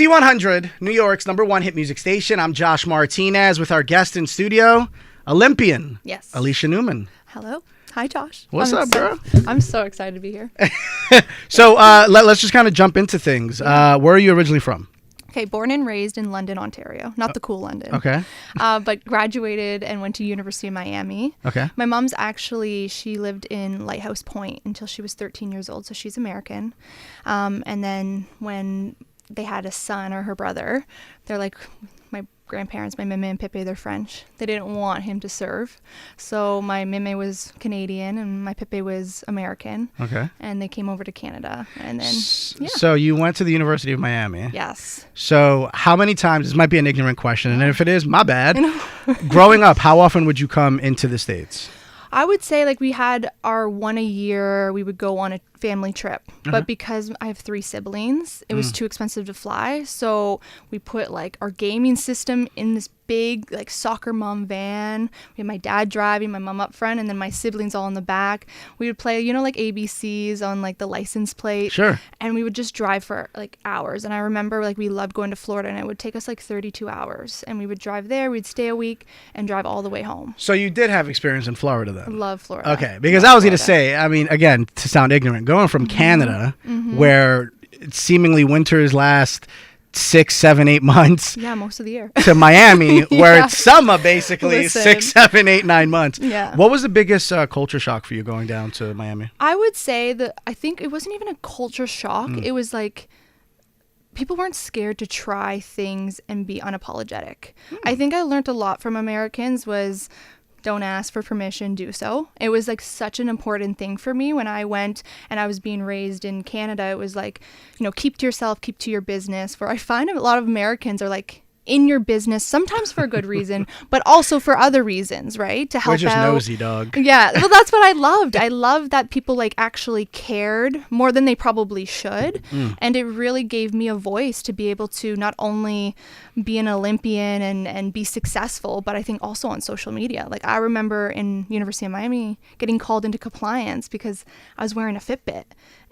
Z100, New York's #1 hit music station. I'm Josh Martinez with our guest in studio, Olympian. Yes. Alysha Newman. Hello. Hi, Josh. What's up, bro? I'm so excited to be here. So let's just kind of jump into things. Where are you originally from? Okay, born and raised in London, Ontario. Not the cool London. Okay. But graduated and went to University of Miami. Okay. My mom's she lived in Lighthouse Point until she was 13 years old, so she's American. And then when they had a son or her brother, they're like, my grandparents, my meme and Pepe, they're French. They didn't want him to serve. So my meme was Canadian and my Pepe was American. Okay. And they came over to Canada. And then, yeah. So you went to the University of Miami. Yes. So how many times, this might be an ignorant question, and if it is, my bad. Growing up, how often would you come into the States? I would say we had our one a year, we would go on a family trip. But because I have 3 siblings, it was too expensive to fly. So we put our gaming system in this big soccer mom van. We had my dad driving, my mom up front, and then my siblings all in the back. We would play, ABCs on the license plate. Sure. And we would just drive for hours. And I remember we loved going to Florida, and it would take us 32 hours. And we would drive there, we'd stay a week and drive all the way home. So you did have experience in Florida then? Love Florida. Okay, because I was going to say, I mean, again, to sound ignorant, going from Canada, where seemingly winters last 6, 7, 8 months. Yeah, most of the year. To Miami, where Yeah. it's summer basically, Listen. 6, 7, 8, 9 months. Yeah. What was the biggest culture shock for you going down to Miami? I would say that I think it wasn't even a culture shock. It was people weren't scared to try things and be unapologetic. I think I learned a lot from Americans was don't ask for permission, do so. It was such an important thing for me when I went and I was being raised in Canada. It was keep to yourself, keep to your business. Where I find a lot of Americans are in your business, sometimes for a good reason, but also for other reasons, right? To help We're just out. nosy, dog. Yeah, well, that's what I loved. I loved that people actually cared more than they probably should. And it really gave me a voice to be able to not only be an Olympian and be successful, but I think also on social media. I remember in University of Miami getting called into compliance because I was wearing a Fitbit.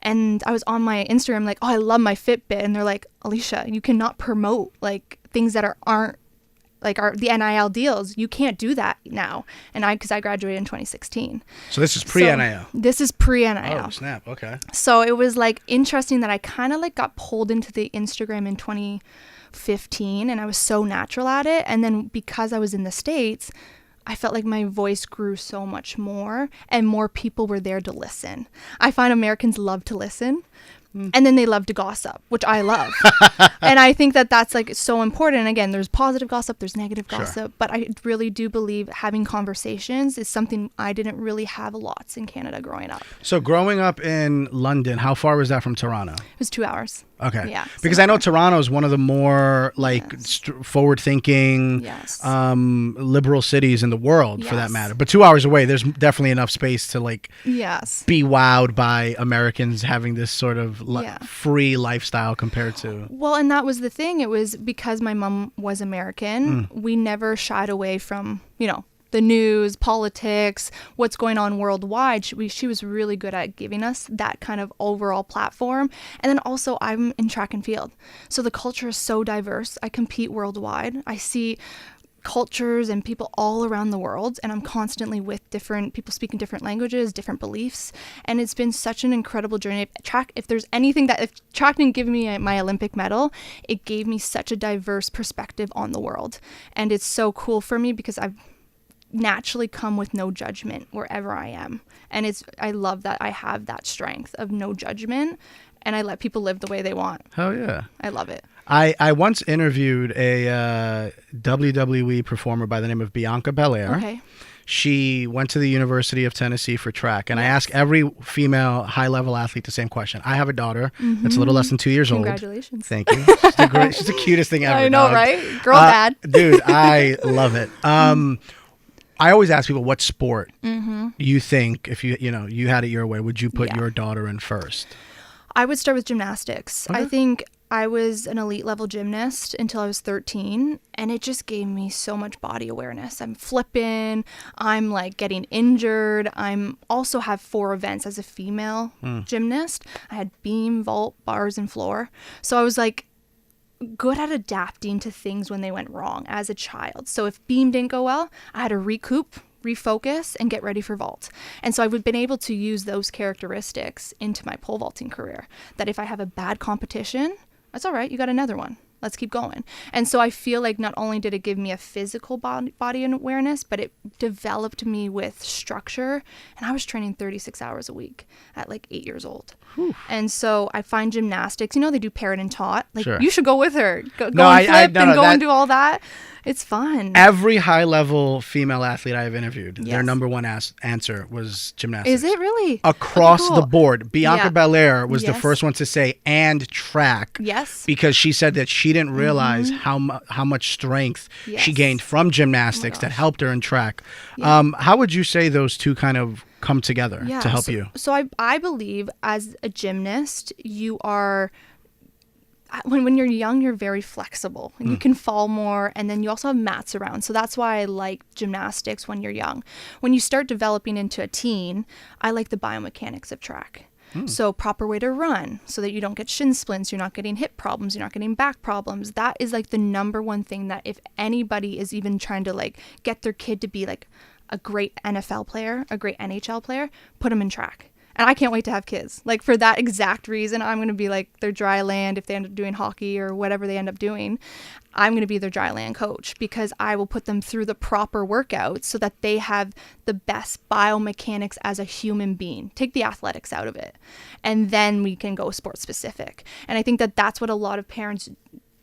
And I was on my Instagram oh, I love my Fitbit. And they're like, Alysha, you cannot promote things that aren't the NIL deals. You can't do that now. And because I graduated in 2016. So this is pre-NIL. This is pre-NIL. Oh, snap. Okay. So it was interesting that I kind of got pulled into the Instagram in 2015 and I was so natural at it. And then because I was in the States, I felt like my voice grew so much more and more people were there to listen. I find Americans love to listen. And then they love to gossip, which I love. And I think that that's so important. Again, there's positive gossip, there's negative gossip, but I really do believe having conversations is something I didn't really have lots in Canada growing up. So growing up in London, how far was that from Toronto? It was 2 hours. Okay. Yeah. Because I know Toronto is one of the more forward-thinking, Yes. liberal cities in the world, for that Yes. matter. But 2 hours away, there's definitely enough space to Yes. be wowed by Americans having this sort of Yeah. free lifestyle compared to. Well, and that was the thing. It was because my mom was American. We never shied away from, the news, politics, what's going on worldwide. She was really good at giving us that kind of overall platform. And then also I'm in track and field. So the culture is so diverse. I compete worldwide. I see cultures and people all around the world, and I'm constantly with different people speaking different languages, different beliefs, and it's been such an incredible journey. If there's anything that if track didn't give me my Olympic medal, it gave me such a diverse perspective on the world, and it's so cool for me because I've naturally come with no judgment wherever I am, and I love that I have that strength of no judgment, and I let people live the way they want. Hell yeah. I love it. I once interviewed a WWE performer by the name of Bianca Belair. Okay. She went to the University of Tennessee for track, and I ask every female high-level athlete the same question. I have a daughter that's a little less than 2 years old. Congratulations. Thank you. She's the cutest thing ever. I know, dog. right? Girl dad. Dude, I love it. I always ask people what sport you think, if you had it your way, would you put your daughter in first? I would start with gymnastics. Okay. I think I was an elite level gymnast until I was 13, and it just gave me so much body awareness. I'm flipping, I'm getting injured. I'm also have 4 events as a female gymnast. I had beam, vault, bars, and floor. So I was good at adapting to things when they went wrong as a child. So if beam didn't go well, I had to recoup, refocus, and get ready for vault. And so I've been able to use those characteristics into my pole vaulting career, that if I have a bad competition, that's all right, you got another one. Let's keep going. And so I feel like not only did it give me a physical body awareness, but it developed me with structure. And I was training 36 hours a week at like 8 years old. Whew. And so I find gymnastics, they do parent and taught. Like, sure. You should go with her. Go and flip and go and do all that. It's fun. Every high-level female athlete I've interviewed, their number one answer was gymnastics. Is it really? Across the board. Bianca Belair was the first one to say, and track. Yes. Because she said that she didn't realize how much strength she gained from gymnastics that helped her in track. Yeah. How would you say those two kind of come together to help you? So I believe as a gymnast, you are... When you're young, you're very flexible and you can fall more, and then you also have mats around. So that's why I like gymnastics when you're young. When you start developing into a teen, I like the biomechanics of track. So proper way to run so that you don't get shin splints, you're not getting hip problems, you're not getting back problems. That is like the number one thing that if anybody is even trying to like get their kid to be like a great NFL player, a great NHL player, put them in track. And I can't wait to have kids. Like, for that exact reason, I'm going to be like their dry land if they end up doing hockey or whatever they end up doing. I'm going to be their dry land coach because I will put them through the proper workouts so that they have the best biomechanics as a human being. Take the athletics out of it. And then we can go sports specific. And I think that that's what a lot of parents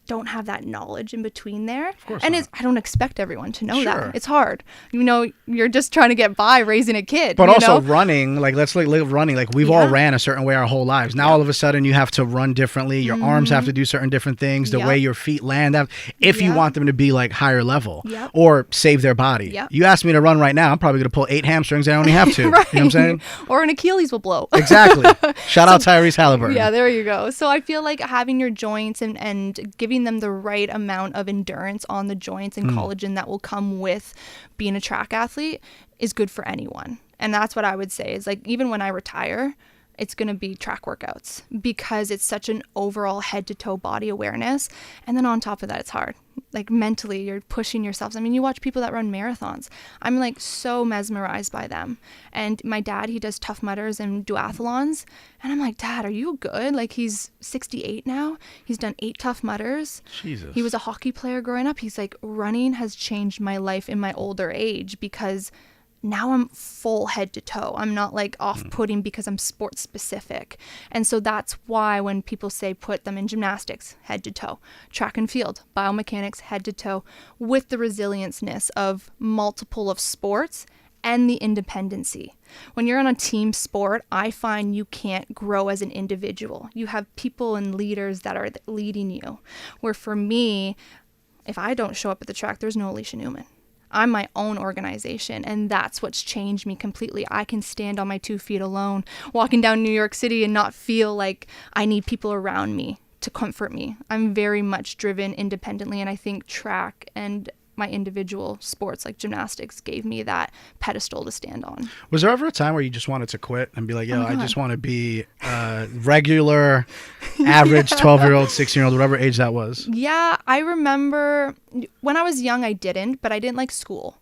don't have that knowledge in between there. Of course and not. I don't expect everyone to know that. It's hard. You're just trying to get by raising a kid. But also running, like let's live running. Like we've all ran a certain way our whole lives. Now all of a sudden you have to run differently. Your arms have to do certain different things. The way your feet land, if you want them to be like higher level or save their body. You ask me to run right now, I'm probably going to pull 8 hamstrings. I only have to. Right. You know what I'm saying? Or an Achilles will blow. Exactly. Shout out Tyrese Halliburton. Yeah, there you go. So I feel like having your joints and giving them the right amount of endurance on the joints and collagen that will come with being a track athlete is good for anyone. And that's what I would say is like, even when I retire, it's going to be track workouts because it's such an overall head to toe body awareness. And then on top of that, it's hard. Like mentally, you're pushing yourselves. I mean, you watch people that run marathons. I'm like so mesmerized by them. And my dad, he does Tough Mudders and duathlons. And I'm like, Dad, are you good? Like, he's 68 now. He's done 8 Tough Mudders. Jesus. He was a hockey player growing up. He's like, running has changed my life in my older age because now I'm full head to toe. I'm not like off-putting because I'm sports specific. And so that's why when people say put them in gymnastics, head to toe, track and field, biomechanics, head to toe, with the resilience of multiple of sports and the independency. When you're on a team sport, I find you can't grow as an individual. You have people and leaders that are leading you. Where for me, if I don't show up at the track, there's no Alysha Newman. I'm my own organization, and that's what's changed me completely. I can stand on my 2 feet alone, walking down New York City and not feel like I need people around me to comfort me. I'm very much driven independently, and I think track and my individual sports like gymnastics gave me that pedestal to stand on. Was there ever a time where you just wanted to quit and be like, I just want to be a regular, average 12-year-old, 16-year-old, whatever age that was? Yeah, I remember when I was young, I didn't like school.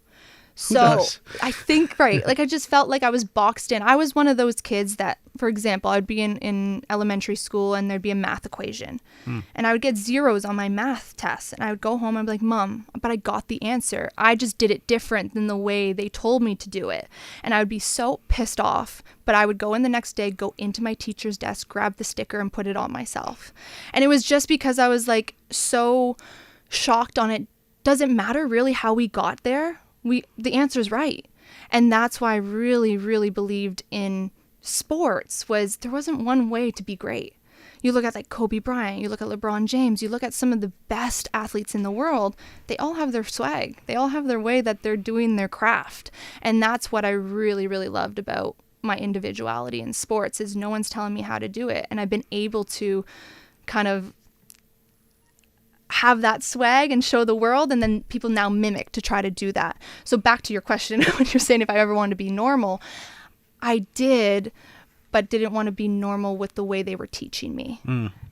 So I think, like I just felt like I was boxed in. I was one of those kids that, for example, I'd be in elementary school and there'd be a math equation and I would get zeros on my math tests and I would go home and be like, Mom, but I got the answer. I just did it different than the way they told me to do it. And I would be so pissed off, but I would go in the next day, go into my teacher's desk, grab the sticker and put it on myself. And it was just because I was like so shocked on it. Does it matter really how we got there? The answer is right. And that's why I really, really believed in sports was there wasn't one way to be great. You look at like Kobe Bryant, you look at LeBron James, you look at some of the best athletes in the world, they all have their swag. They all have their way that they're doing their craft. And that's what I really, really loved about my individuality in sports is no one's telling me how to do it. And I've been able to kind of have that swag and show the world, and then people now mimic to try to do that. So back to your question, when you're saying if I ever wanted to be normal, I did, but didn't want to be normal with the way they were teaching me.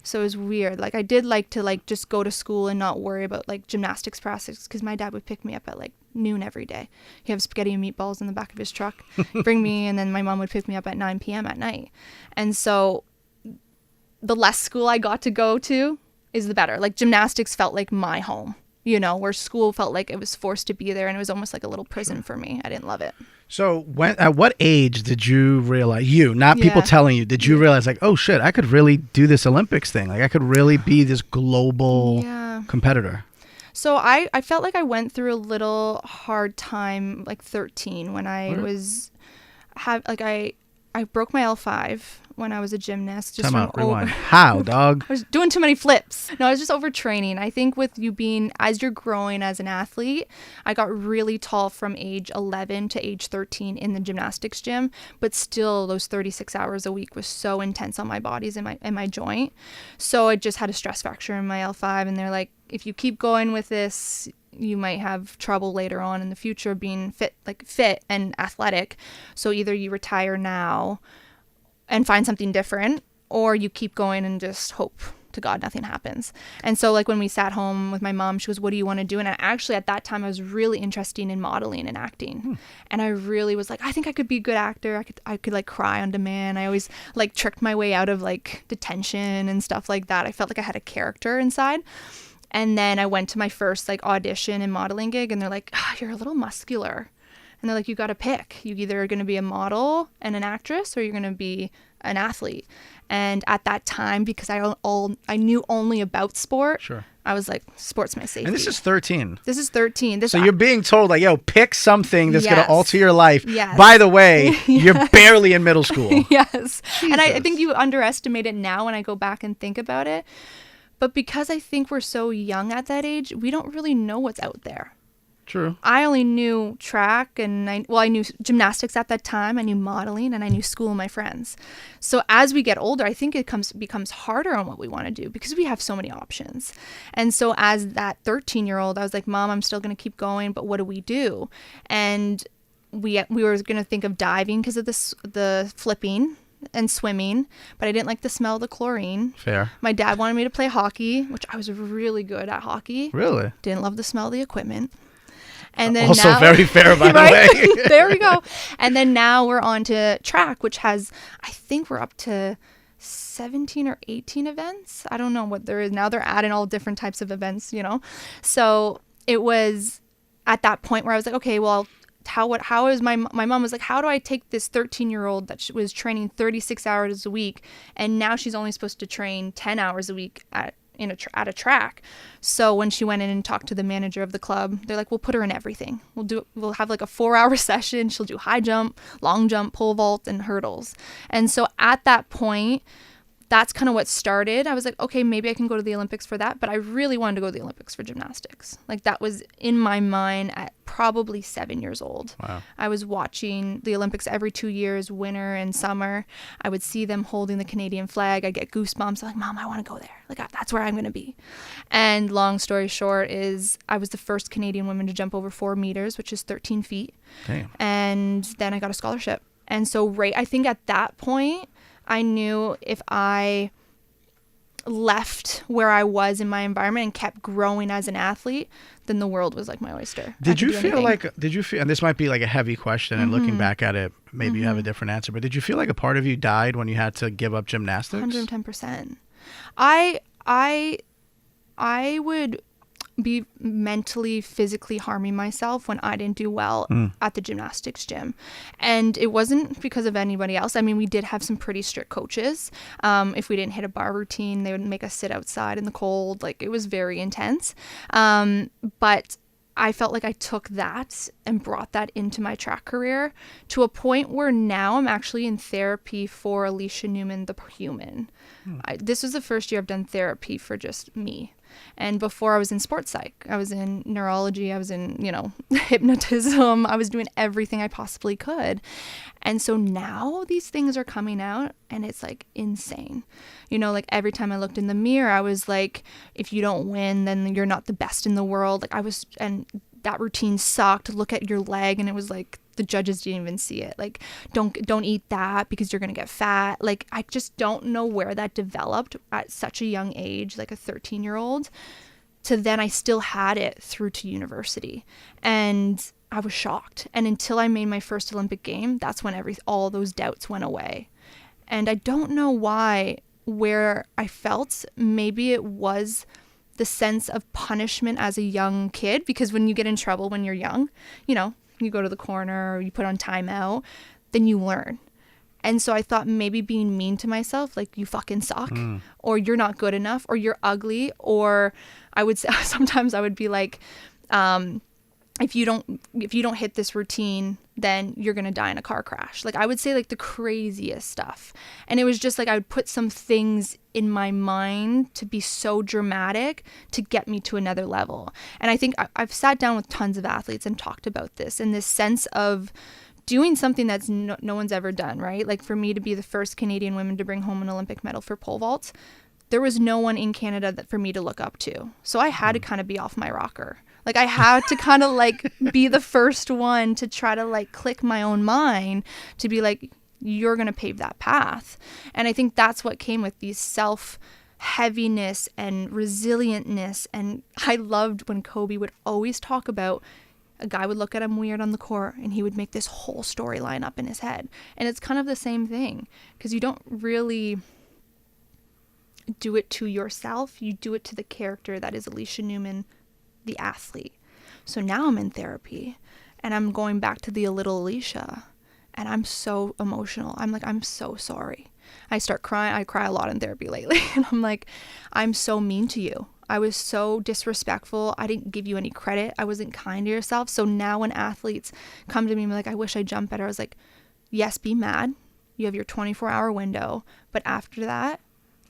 So it was weird. Like I did like to like just go to school and not worry about like gymnastics practice, because my dad would pick me up at like noon every day. He'd have spaghetti and meatballs in the back of his truck, bring me, and then my mom would pick me up at 9 p.m. at night. And so the less school I got to go to is the better. Like gymnastics felt like my home, you know, where school felt like it was forced to be there, and it was almost like a little prison for me. I didn't love it. So at what age did you realize, not people telling you, did you realize like, oh shit, I could really do this Olympics thing? Like I could really be this global competitor? So I felt like I went through a little hard time like 13 when I I broke my L5 when I was a gymnast. Just rewind. How, dog? I was doing too many flips. No, I was just overtraining. I think with you being, as you're growing as an athlete, I got really tall from age 11 to age 13 in the gymnastics gym, but still those 36 hours a week was so intense on my bodies and my joint. So I just had a stress fracture in my L5, and they're like, if you keep going with this, you might have trouble later on in the future being fit and athletic. So either you retire now and find something different, or you keep going and just hope to God nothing happens. And so like when we sat home with my mom, she goes, what do you want to do? And actually at that time I was really interested in modeling and acting. And I really was like, I think I could be a good actor. I could like cry on demand. I always like tricked my way out of like detention and stuff like that. I felt like I had a character inside. And then I went to my first like audition and modeling gig, and they're like, you're a little muscular. And they're like, you got to pick. You either are going to be a model and an actress, or you're going to be an athlete. And at that time, because I knew only about sport, I was like, sport's my safety. And this is 13. This is 13. So you're being told like, yo, pick something that's going to alter your life. Yes. By the way, you're barely in middle school. Yes. Jesus. And I think you underestimate it now when I go back and think about it. But because I think we're so young at that age, we don't really know what's out there. True. I only knew track, and I knew gymnastics at that time. I knew modeling, and I knew school and my friends. So as we get older, I think it becomes harder on what we want to do because we have so many options. And so as that 13-year-old, I was like, Mom, I'm still going to keep going, but what do we do? And we were going to think of diving because of the flipping and swimming, but I didn't like the smell of the chlorine. Fair. My dad wanted me to play hockey, which I was really good at hockey. Really? Didn't love the smell of the equipment. And then also now, very fair, by the way. There we go. And then now we're on to track, which has, I think we're up to 17 or 18 events. I don't know what there is now. They're adding all different types of events, you know. So it was at that point where I was like, okay, well, how is my mom was like, how do I take this 13-year-old that was training 36 hours a week, and now she's only supposed to train 10 hours a week at a track. So when she went in and talked to the manager of the club, they're like, we'll put her in everything. We'll have like a 4-hour session. She'll do high jump, long jump, pole vault, and hurdles. And so at that point, that's kind of what started. I was like, okay, maybe I can go to the Olympics for that. But I really wanted to go to the Olympics for gymnastics. Like that was in my mind at probably 7 years old. Wow. I was watching the Olympics every 2 years, winter and summer. I would see them holding the Canadian flag. I'd get goosebumps. I'm like, Mom, I want to go there. Like that's where I'm going to be. And long story short is I was the first Canadian woman to jump over 4 meters, which is 13 feet. Damn. And then I got a scholarship. And so I think at that point, I knew if I left where I was in my environment and kept growing as an athlete, then the world was like my oyster. Did you feel, and this might be like a heavy question, and looking back at it, maybe you have a different answer, but did you feel like a part of you died when you had to give up gymnastics? 110%. I would be mentally, physically harming myself when I didn't do well at the gymnastics gym. And it wasn't because of anybody else. I mean, we did have some pretty strict coaches. If we didn't hit a bar routine, they would make us sit outside in the cold. Like it was very intense. But I felt like I took that and brought that into my track career to a point where now I'm actually in therapy for Alysha Newman, the human. This was the first year I've done therapy for just me. And before I was in sports psych, I was in neurology, I was in, hypnotism, I was doing everything I possibly could. And so now these things are coming out and it's like insane. Like every time I looked in the mirror, I was like, if you don't win, then you're not the best in the world. And that routine sucked. Look at your leg. And it was like the judges didn't even see it. Like, don't eat that because you're going to get fat. Like, I just don't know where that developed at such a young age, like a 13-year-old, to then I still had it through to university. And I was shocked. And until I made my first Olympic game, that's when all those doubts went away. And I don't know why, where I felt, maybe it was the sense of punishment as a young kid, because when you get in trouble when you're young, you know, you go to the corner or you put on timeout, then you learn. And so I thought maybe being mean to myself, like, you fucking suck, or you're not good enough, or you're ugly, or I would say, sometimes I would be like, if you don't hit this routine, then you're going to die in a car crash. Like, I would say like the craziest stuff. And it was just like, I would put some things in my mind to be so dramatic to get me to another level. And I think I've sat down with tons of athletes and talked about this, and this sense of doing something that's no one's ever done, right? Like, for me to be the first Canadian woman to bring home an Olympic medal for pole vault, there was no one in Canada that for me to look up to. So I had to kind of be off my rocker. Like, I had to kind of like be the first one to try to like click my own mind to be like, you're going to pave that path. And I think that's what came with these self-heaviness and resilientness. And I loved when Kobe would always talk about, a guy would look at him weird on the court and he would make this whole storyline up in his head. And it's kind of the same thing, because you don't really do it to yourself. You do it to the character that is Alysha Newman, the athlete. So now I'm in therapy and I'm going back to the little Alysha, and I'm so emotional. I'm like, I'm so sorry. I start crying. I cry a lot in therapy lately. And I'm like, I'm so mean to you. I was so disrespectful. I didn't give you any credit. I wasn't kind to yourself. So now when athletes come to me and be like, I wish I jumped better, I was like, yes, be mad. You have your 24-hour window. But after that,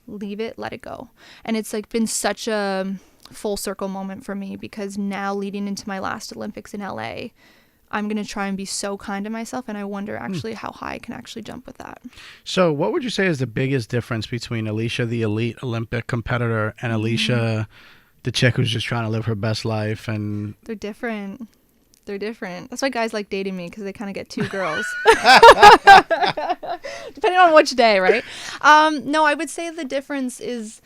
leave it, let it go. And it's like been such a full circle moment for me, because now leading into my last Olympics in LA, I'm going to try and be so kind to myself. And I wonder actually how high I can actually jump with that. So what would you say is the biggest difference between Alysha, the elite Olympic competitor, and Alysha, the chick who's just trying to live her best life? And they're different. That's why guys like dating me, because they kind of get two girls. Depending on which day, right? No, I would say the difference is,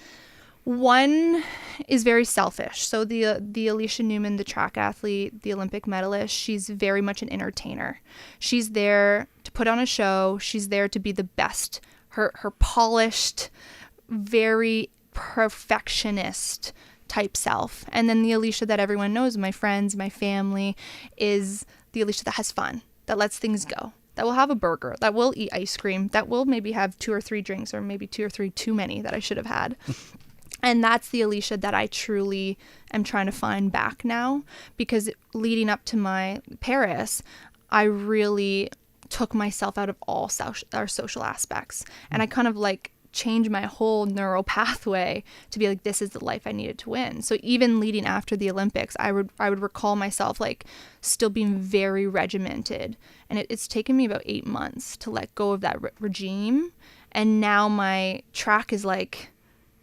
one is very selfish. So the Alysha Newman, the track athlete, the Olympic medalist, she's very much an entertainer. She's there to put on a show. She's there to be the best. Her polished, very perfectionist type self. And then the Alysha that everyone knows, my friends, my family, is the Alysha that has fun, that lets things go, that will have a burger, that will eat ice cream, that will maybe have 2 or 3 drinks, or maybe 2 or 3 too many that I should have had. And that's the Alysha that I truly am trying to find back now, because leading up to my Paris, I really took myself out of all our social aspects. And I kind of like changed my whole neural pathway to be like, this is the life I needed to win. So even leading after the Olympics, I would recall myself like still being very regimented. And it's taken me about 8 months to let go of that regime. And now my track is like,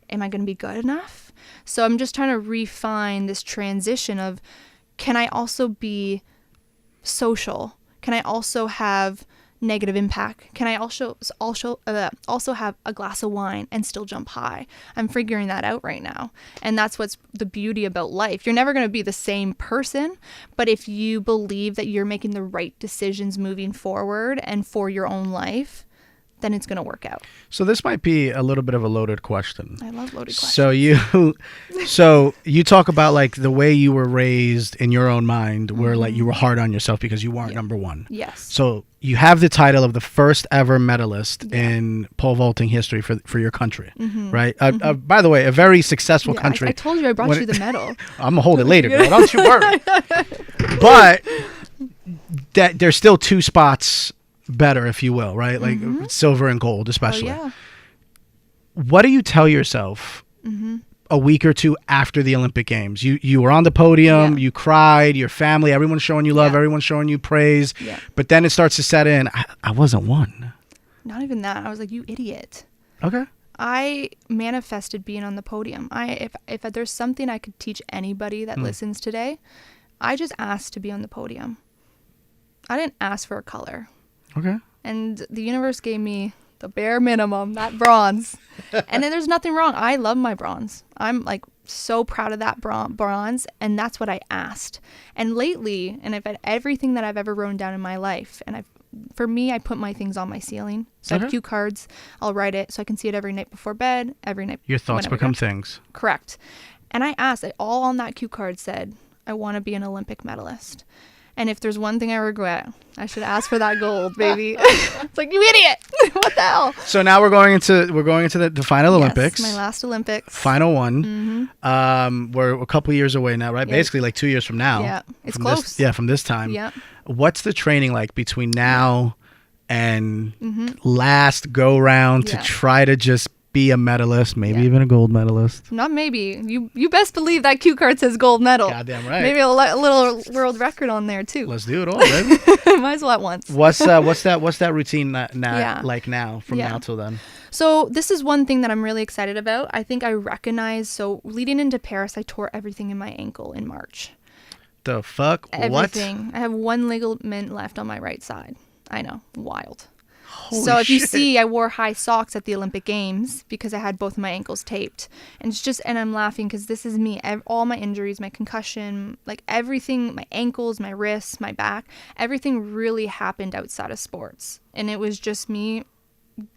am I going to be good enough? So I'm just trying to refine this transition of, can I also be social? Can I also have negative impact? Can I also have a glass of wine and still jump high? I'm figuring that out right now. And that's what's the beauty about life. You're never going to be the same person, but if you believe that you're making the right decisions moving forward and for your own life, then it's going to work out. So this might be a little bit of a loaded question. I love loaded questions. So you talk about like the way you were raised in your own mind, where like you were hard on yourself because you weren't number one. Yes. So you have the title of the first ever medalist in pole vaulting history for your country, right? By the way, a very successful country. I told you I brought you the medal. I'm gonna hold it later, girl. Don't you worry. But that there's still 2 spots better, if you will, right? Like silver and gold, especially. Oh, yeah. What do you tell yourself a week or 2 after the Olympic Games? You were on the podium, you cried, your family, everyone's showing you love, everyone's showing you praise, but then it starts to set in, I wasn't one. Not even that. I was like, you idiot. Okay. I manifested being on the podium. If there's something I could teach anybody that listens today, I just asked to be on the podium. I didn't ask for a color. Okay. And the universe gave me the bare minimum, that bronze. And then there's nothing wrong. I love my bronze. I'm like so proud of that bronze. And that's what I asked. And lately, and I've had everything that I've ever written down in my life. And for me, I put my things on my ceiling. So I have cue cards. I'll write it so I can see it every night before bed, every night. Your thoughts become things. Correct. And I asked, all on that cue card said, I want to be an Olympic medalist. And if there's one thing I regret, I should ask for that gold, baby. It's like, you idiot. What the hell? So now we're going into the final Olympics. My last Olympics. Final one. Mm-hmm. We're a couple years away now, right? Yep. Basically like 2 years from now. Yeah. It's close. From this time. Yeah. What's the training like between now and last go round to try to just be a medalist, maybe even a gold medalist? Not maybe. You best believe that cue card says gold medal. Goddamn right. Maybe a little world record on there too. Let's do it all, baby. Might as well at once. What's that routine like now from now till then? So this is one thing that I'm really excited about. I think I recognize. So leading into Paris, I tore everything in my ankle in March. The fuck? Everything. I have one ligament left on my right side. I know. Wild. So if you see, I wore high socks at the Olympic Games because I had both of my ankles taped. And it's just, and I'm laughing because this is me. All my injuries, my concussion, like everything, my ankles, my wrists, my back, everything really happened outside of sports. And it was just me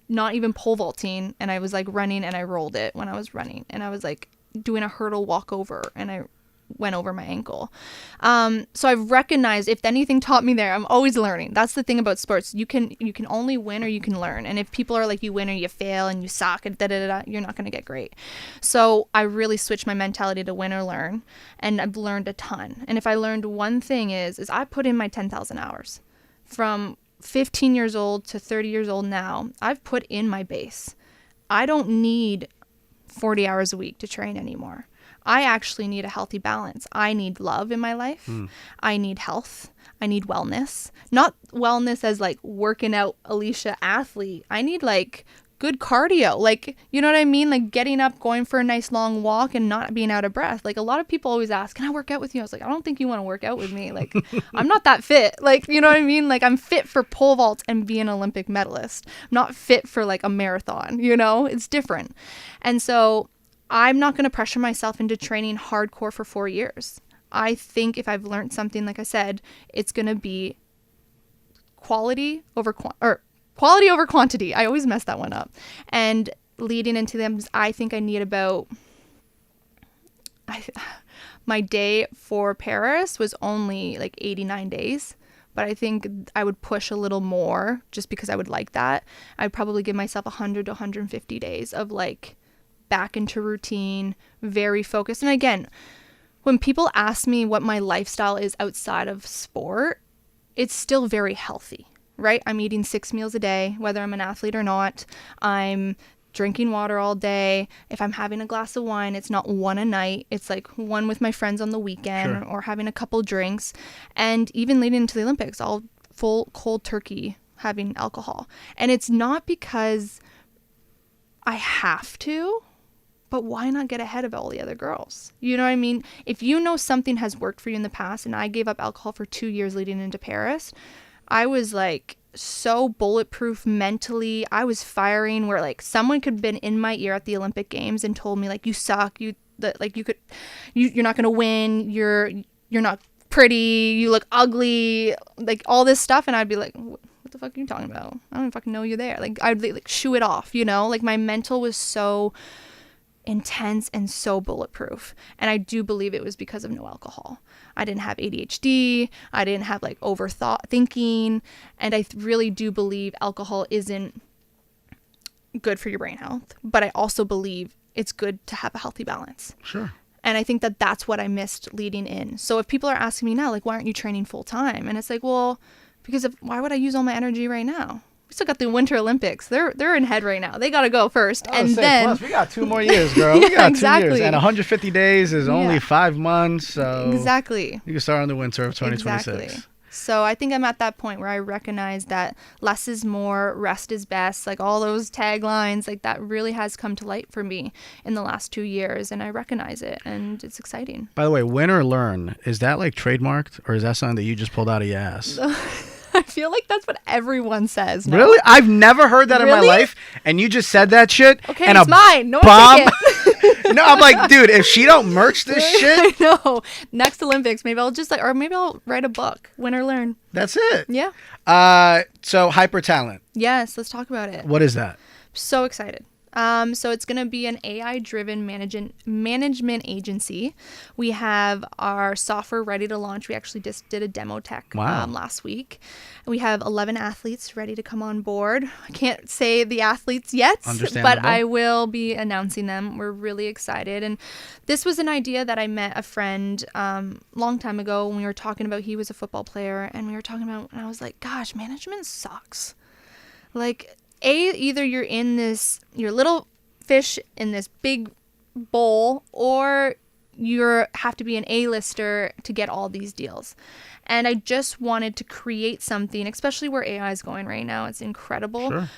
not even pole vaulting. And I was like running and I rolled it when I was running. And I was like doing a hurdle walkover and I went over my ankle. So I've recognized, if anything taught me there, I'm always learning. That's the thing about sports. You can only win or you can learn. And if people are like, you win or you fail and you suck and you're not going to get great. So I really switched my mentality to win or learn. And I've learned a ton. And if I learned one thing is I put in my 10,000 hours. From 15 years old to 30 years old now, I've put in my base. I don't need 40 hours a week to train anymore. I actually need a healthy balance. I need love in my life. I need health. I need wellness. Not wellness as like working out Alysha athlete. I need like good cardio. Like, you know what I mean? Like getting up, going for a nice long walk and not being out of breath. Like a lot of people always ask, can I work out with you? I was like, I don't think you want to work out with me. Like, I'm not that fit. Like, you know what I mean? Like I'm fit for pole vault and be an Olympic medalist. I'm not fit for like a marathon, you know? It's different. And so I'm not going to pressure myself into training hardcore for 4 years. I think if I've learned something, like I said, it's going to be quality over quantity. I always mess that one up. And leading into them, I think I need my day for Paris was only like 89 days. But I think I would push a little more just because I would like that. I'd probably give myself 100 to 150 days of like back into routine, very focused. And again, when people ask me what my lifestyle is outside of sport, it's still very healthy, right? I'm eating 6 meals a day, whether I'm an athlete or not. I'm drinking water all day. If I'm having a glass of wine, it's not one a night. It's like one with my friends on the weekend or having a couple drinks. And even leading into the Olympics, I'll full cold turkey having alcohol. And it's not because I have to, but why not get ahead of all the other girls? You know what I mean? If you know something has worked for you in the past, and I gave up alcohol for 2 years leading into Paris, I was like so bulletproof mentally. I was firing where like someone could have been in my ear at the Olympic Games and told me like, you suck, you're not going to win. You're not pretty. You look ugly, like all this stuff. And I'd be like, what the fuck are you talking about? I don't even fucking know you're there. Like I'd like shoo it off, you know, like my mental was so intense and so bulletproof. And I do believe it was because of no alcohol. I didn't have ADHD. I didn't have like thinking. And I really do believe alcohol isn't good for your brain health. But I also believe it's good to have a healthy balance. Sure. And I think that that's what I missed leading in. So if people are asking me now, like, why aren't you training full time? And it's like, well, because why would I use all my energy right now? We still got the Winter Olympics. They're in head right now. They got to go first. And then plus, we got 2 more years, girl. We got exactly. 2 years. And 150 days is only 5 months. So exactly. You can start on the winter of 2026. Exactly. So I think I'm at that point where I recognize that less is more, rest is best. Like all those taglines, like that really has come to light for me in the last 2 years. And I recognize it. And it's exciting. By the way, win or learn, is that like trademarked? Or is that something that you just pulled out of your ass? I feel like that's what everyone says. No? Really? I've never heard that in my Really? life. And you just said that shit. Okay, and it's mine. No one bomb. take it. No, I'm like, dude, if she don't merch this shit, I know. Next Olympics, maybe I'll just or maybe I'll write a book. Win or learn. that's it. Yeah. So hyper talent. Yes. Let's talk about it. What is that? So excited. So it's going to be an AI-driven management agency. We have our software ready to launch. We actually just did a demo tech last week. We have 11 athletes ready to come on board. I can't say the athletes yet, but I will be announcing them. We're really excited. And this was an idea that I met a friend long time ago when we were talking about, he was a football player, and we were talking about, and I was like, gosh, management sucks. Like, either you're in this, you're little fish in this big bowl, or you have to be an A-lister to get all these deals. And I just wanted to create something, especially where AI is going right now. It's incredible. Sure.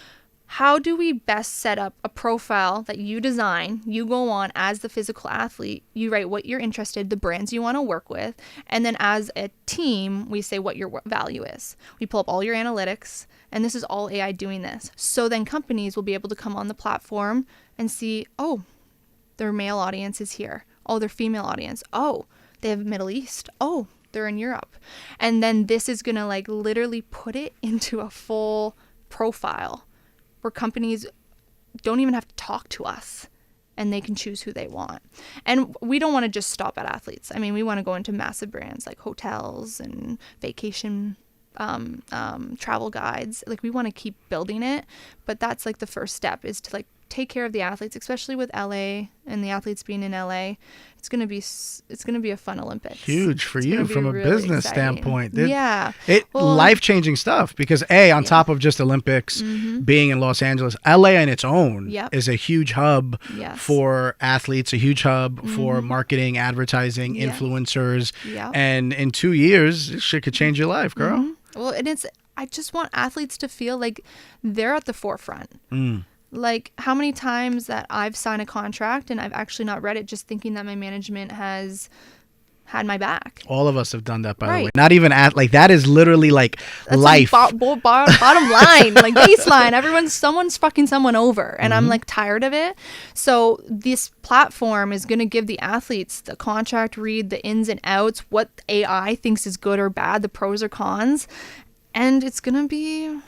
How do we best set up a profile that you design, you go on as the physical athlete, you write what you're interested, the brands you want to work with, and then as a team, we say what your value is. We pull up all your analytics, and this is all AI doing this. So then companies will be able to come on the platform and see, oh, their male audience is here. Oh, their female audience. Oh, they have Middle East. Oh, they're in Europe. And then this is going to like literally put it into a full profile where companies don't even have to talk to us and they can choose who they want. And we don't want to just stop at athletes. I mean, we want to go into massive brands like hotels and vacation travel guides. Like, we want to keep building it, but that's like the first step, is to like take care of the athletes, especially with LA and the athletes being in LA. It's going to be a fun Olympics. Huge for you from a really business exciting standpoint. Life-changing stuff, because on top of just Olympics being in Los Angeles, LA on its own is a huge hub for athletes, a huge hub for marketing, advertising, influencers. And in 2 years, this shit could change your life, girl. Well, and I just want athletes to feel like they're at the forefront. Like, how many times that I've signed a contract and I've actually not read it, just thinking that my management has had my back. All of us have done that, by the way. Not even like, that is literally like that's life. Like bottom line, like baseline. Someone's fucking someone over, and I'm like tired of it. So this platform is going to give the athletes the contract read, the ins and outs, what AI thinks is good or bad, the pros or cons, and it's going to be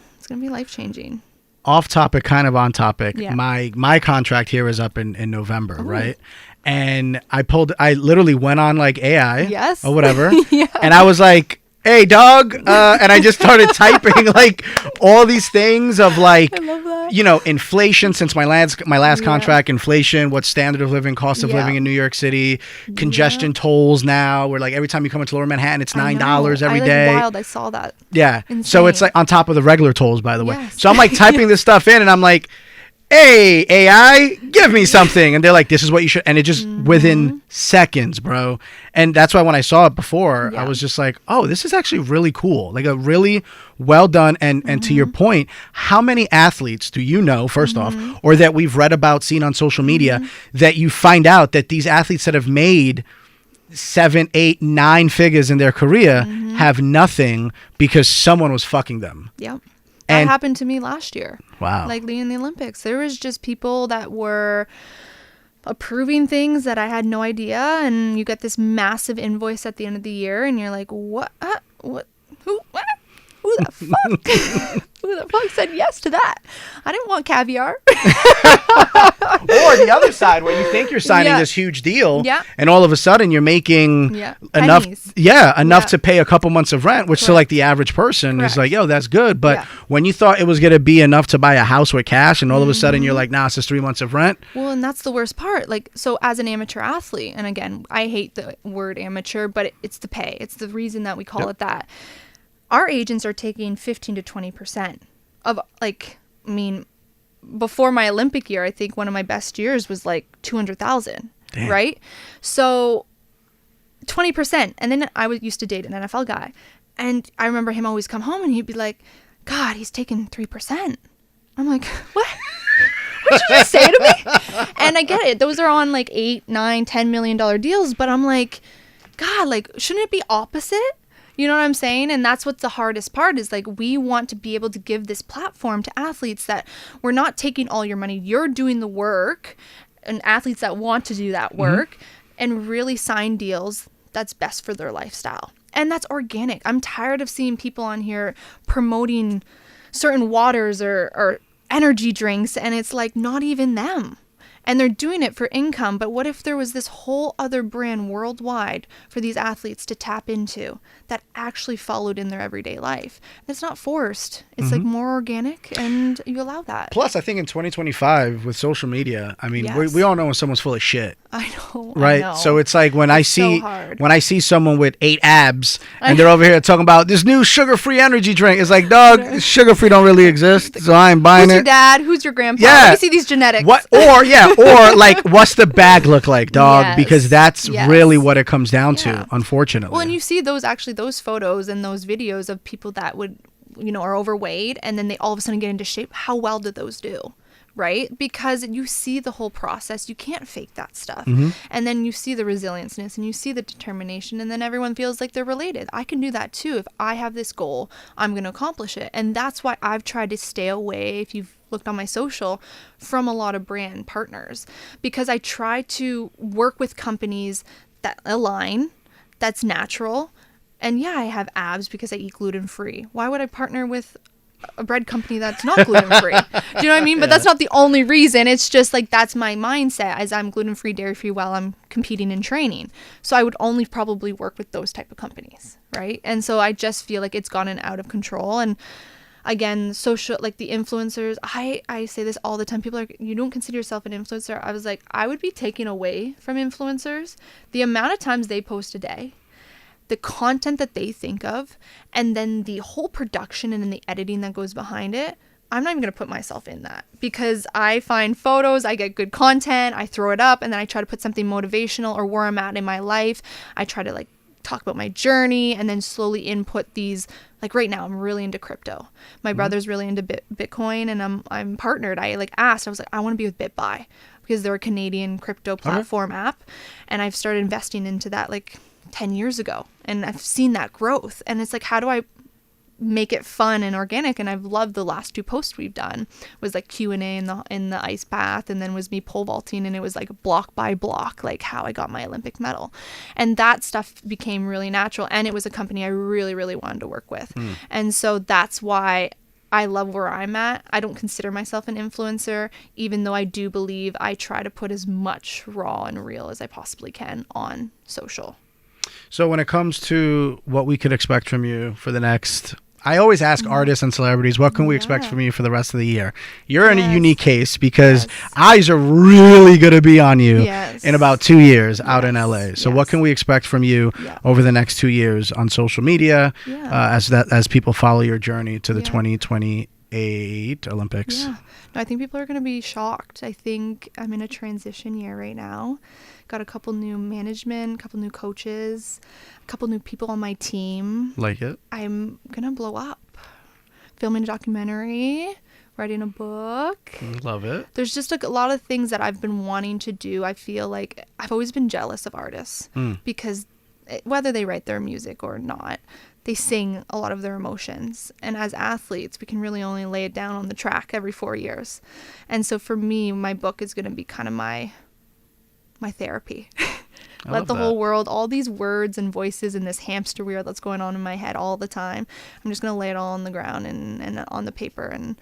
life changing. Off topic, kind of on topic. My contract here is up in November, right? And I literally went on like AI or whatever. And I was like, hey dog, and I just started typing like all these things of like, inflation since my last contract, inflation, what standard of living, cost of living in New York City, congestion tolls now, where like every time you come into Lower Manhattan, it's $9 every day. Wild, I saw that. Yeah. Insane. So it's like on top of the regular tolls, by the way. So I'm like typing this stuff in, and I'm like, hey, AI, give me something. And they're like, this is what you should. And it just within seconds, bro. And that's why when I saw it before, I was just like, oh, this is actually really cool. Like a really well done. And to your point, how many athletes do you know, first off, or that we've read about, seen on social media, that you find out that these athletes that have made 7, 8, 9 figures in their career have nothing because someone was fucking them. Yep. That happened to me last year. Wow. Like leading the Olympics. There was just people that were approving things that I had no idea, and you get this massive invoice at the end of the year, and you're like, what? Who the fuck? Who the fuck said yes to that? I didn't want caviar. Or the other side, where you think you're signing this huge deal, and all of a sudden you're making enough, to pay a couple months of rent, which to like the average person is like, yo, that's good. But when you thought it was going to be enough to buy a house with cash, and all of a sudden you're like, nah, it's just 3 months of rent. Well, and that's the worst part. Like, so as an amateur athlete, and again, I hate the word amateur, but it's the pay. It's the reason that we call it that. Our agents are taking 15 to 20% of, like, I mean, before my Olympic year, I think one of my best years was like 200,000, right? So 20%. And then I used to date an NFL guy, and I remember him always come home and he'd be like, God, he's taking 3%. I'm like, what? What did you just say to me? And I get it. Those are on like 8, 9, $10 million deals. But I'm like, God, like, shouldn't it be opposite? You know what I'm saying? And that's what's the hardest part is like we want to be able to give this platform to athletes that we're not taking all your money. You're doing the work, and athletes that want to do that work and really sign deals that's best for their lifestyle. And that's organic. I'm tired of seeing people on here promoting certain waters or energy drinks, and it's like not even them. And they're doing it for income. But what if there was this whole other brand worldwide for these athletes to tap into that actually followed in their everyday life? It's not forced. It's like more organic, and you allow that. Plus, I think in 2025 with social media, I mean, we all know when someone's full of shit. I know. Right? I know. So it's like when I see so when I see someone with 8 abs and they're over here talking about this new sugar-free energy drink. It's like, dog, sugar-free don't really exist, so I ain't buying Who's it. your dad? Who's your grandpa? Yeah. Let me see these genetics. What? Or like, what's the bag look like, dog? Yes. Because that's Yes. really what it comes down Yeah. to, unfortunately. Well, and you see those photos and those videos of people that would, are overweight, and then they all of a sudden get into shape. How well did those do? Right? Because you see the whole process. You can't fake that stuff. And then you see the resilienceness and you see the determination, and then everyone feels like they're related. I can do that too. If I have this goal, I'm going to accomplish it. And that's why I've tried to stay away, if you've looked on my social, from a lot of brand partners, because I try to work with companies that align, that's natural. And yeah, I have abs because I eat gluten-free. Why would I partner with a bread company that's not gluten-free? Do you know what I mean? But that's not the only reason. It's just like that's my mindset, as I'm gluten-free, dairy-free while I'm competing and training. So I would only probably work with those type of companies, right? And so I just feel like it's gotten out of control. And again, social, like the influencers, I say this all the time. People are like, you don't consider yourself an influencer. I was like, I would be taken away from influencers. The amount of times they post a day, the content that they think of, and then the whole production and then the editing that goes behind it. I'm not even going to put myself in that, because I find photos, I get good content, I throw it up, and then I try to put something motivational or where I'm at in my life. I try to like talk about my journey, and then slowly input these. Like right now, I'm really into crypto. My brother's really into Bitcoin, and I'm partnered. I asked, I was like, I want to be with BitBuy because they're a Canadian crypto platform app, and I've started investing into that like 10 years ago, and I've seen that growth. And it's like, how do I make it fun and organic? And I've loved the last 2 posts we've done was like Q&A in the ice bath, and then was me pole vaulting, and it was like block by block, like how I got my Olympic medal. And that stuff became really natural, and it was a company I really, really wanted to work with. And so that's why I love where I'm at. I don't consider myself an influencer, even though I do believe I try to put as much raw and real as I possibly can on social. So when it comes to what we could expect from you for the next, I always ask artists and celebrities, what can we expect from you for the rest of the year? You're in a unique case because eyes are really going to be on you in about 2 years out in LA. So what can we expect from you over the next 2 years on social media as people follow your journey to the 2028 Olympics? Yeah. No, I think people are going to be shocked. I think I'm in a transition year right now. Got a couple new management, a couple new coaches, a couple new people on my team. Like it? I'm going to blow up. Filming a documentary, writing a book. Love it. There's just a lot of things that I've been wanting to do. I feel like I've always been jealous of artists because whether they write their music or not, they sing a lot of their emotions. And as athletes, we can really only lay it down on the track every 4 years. And so for me, my book is going to be kind of my therapy. Let the whole world, all these words and voices and this hamster wheel that's going on in my head all the time, I'm just going to lay it all on the ground and on the paper and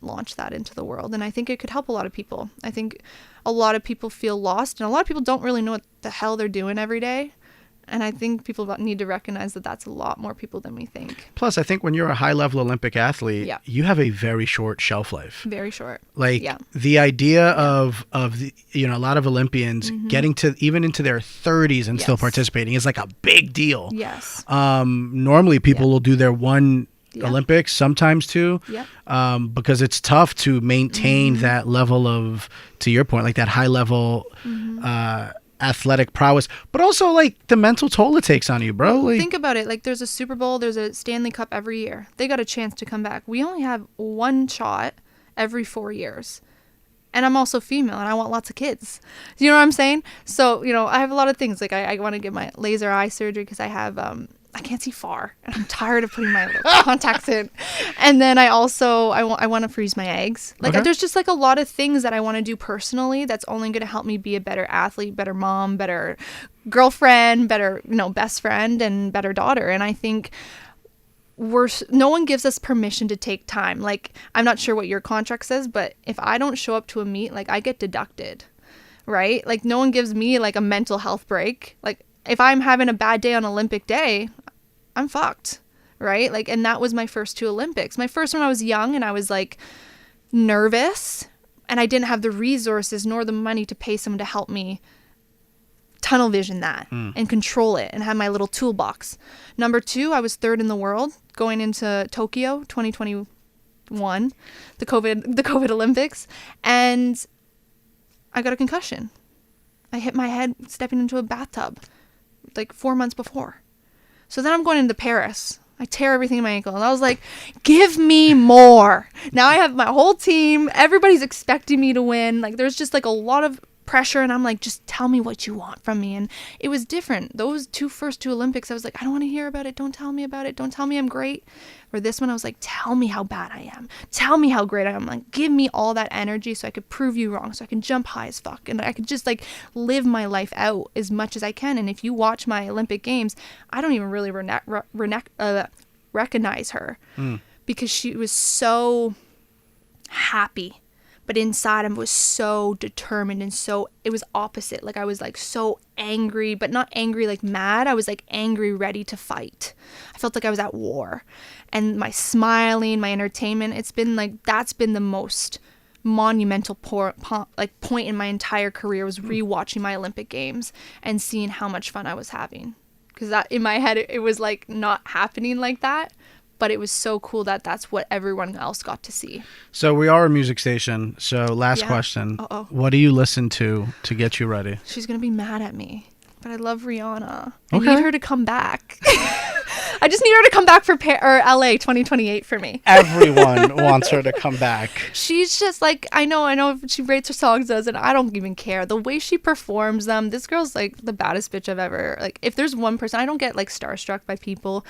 launch that into the world. And I think it could help a lot of people. I think a lot of people feel lost, and a lot of people don't really know what the hell they're doing every day. And I think people need to recognize that that's a lot more people than we think. Plus, I think when you're a high-level Olympic athlete, you have a very short shelf life. Very short. Like the idea of the, a lot of Olympians getting to even into their 30s and still participating is like a big deal. Yes. Normally, people will do their one Olympics, sometimes two, because it's tough to maintain that level of, to your point, like that high level athletic prowess, but also like the mental toll it takes on you, bro. Like, think about it. Like there's a Super Bowl, there's a Stanley Cup every year. They got a chance to come back. We only have one shot every 4 years. And I'm also female and I want lots of kids. You know what I'm saying? So, I have a lot of things. Like I want to get my laser eye surgery because I have I can't see far, and I'm tired of putting my little contacts in. And then I want to freeze my eggs. Like, there's just like a lot of things that I want to do personally that's only going to help me be a better athlete, better mom, better girlfriend, better, best friend, and better daughter. And I think no one gives us permission to take time. Like, I'm not sure what your contract says, but if I don't show up to a meet, like, I get deducted, right? Like, no one gives me like a mental health break. Like, if I'm having a bad day on Olympic day, I'm fucked, right? Like, and that was my first 2 Olympics. My first one, I was young and I was like nervous, and I didn't have the resources nor the money to pay someone to help me tunnel vision that and control it and have my little toolbox. Number 2, I was 3rd in the world going into Tokyo 2021, the COVID Olympics, and I got a concussion. I hit my head stepping into a bathtub like 4 months before. So then I'm going into Paris. I tear everything in my ankle. And I was like, give me more. Now I have my whole team. Everybody's expecting me to win. Like, there's just like a lot of pressure. And I'm like, just tell me what you want from me. And it was different. Those first two Olympics, I was like, I don't want to hear about it. Don't tell me about it. Don't tell me I'm great. For this one, I was like, tell me how bad I am. Tell me how great I am. Like, give me all that energy so I could prove you wrong, so I can jump high as fuck. And I could just like live my life out as much as I can. And if you watch my Olympic Games, I don't even really recognize her because she was so happy. But inside I was so determined, and so it was opposite. Like, I was like so angry, but not angry like mad. I was like angry, ready to fight. I felt like I was at war. And my smiling, my entertainment, it's been like, that's been the most monumental point in my entire career, was rewatching my Olympic Games and seeing how much fun I was having. Because that in my head, it was like not happening like that. But it was so cool that that's what everyone else got to see. So we are a music station. So last question. What do you listen to get you ready? She's going to be mad at me. But I love Rihanna. I need her to come back. I just need her to come back for LA 2028 for me. Everyone wants her to come back. She's just like, I know she rates her songs and I don't even care. The way she performs them, this girl's like the baddest bitch I've ever, like, if there's one person, I don't get like starstruck by people.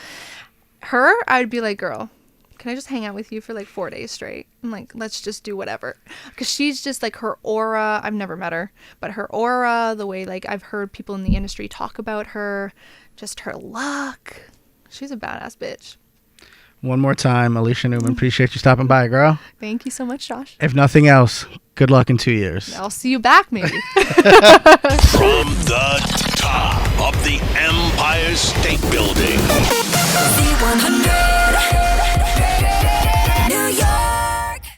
Her, I'd be like, girl, can I just hang out with you for like 4 days straight? And like, let's just do whatever. Because she's just like, her aura, I've never met her, but her aura, the way like I've heard people in the industry talk about her, just her luck. She's a badass bitch. One more time, Alysha Newman, appreciate you stopping by, girl. Thank you so much, Josh. If nothing else, good luck in 2 years. I'll see you back, maybe. From the top of the Empire State Building. Z100.